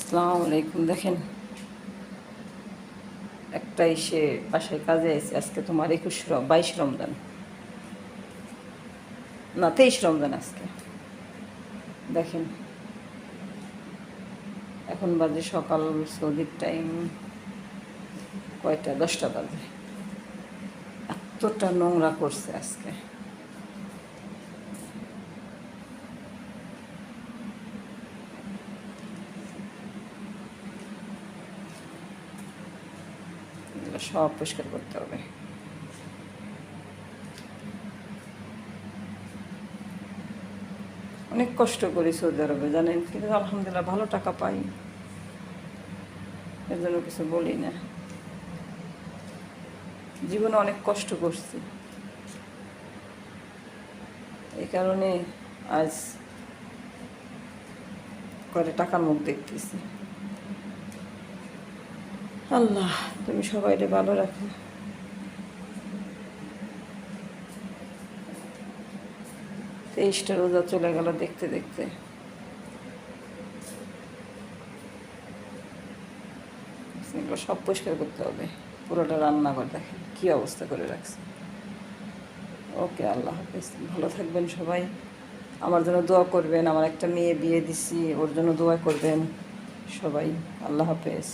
আসসালামু আলাইকুম। দেখেন, একটা এসে বাসায় কাজে আছে। আজকে তোমার 22 রমজান, না 23 রমজান আজকে। দেখেন, এখন বাজে সকাল, সৌদির টাইম কয়টা, 10টা বাজে। এতটা নোংরা করছে আজকে। এগুলো সব পরিষ্কার করতে হবে। অনেক কষ্ট করি সৌদি আরবে, জানেন, কিন্তু আলহামদুলিল্লাহ ভালো টাকা পাই, এর জন্য কিছু বলি না। জীবনে অনেক কষ্ট করছি, এই কারণে আজ করে টাকার মুখ দেখতেছি। আল্লাহ, তুমি সবাইকে ভালো রাখো। 23টা রোজা চলে গেল দেখতে দেখতে। এগুলো সব পরিষ্কার করতে হবে। পুরোটা রান্নাঘর দেখেন কী অবস্থা করে রাখছে। ওকে, আল্লাহ হাফেজ, ভালো থাকবেন সবাই। আমার জন্য দোয়া করবেন। আমার একটা মেয়ে বিয়ে দিছি, ওর জন্য দোয়া করবেন সবাই। আল্লাহ হাফেজ।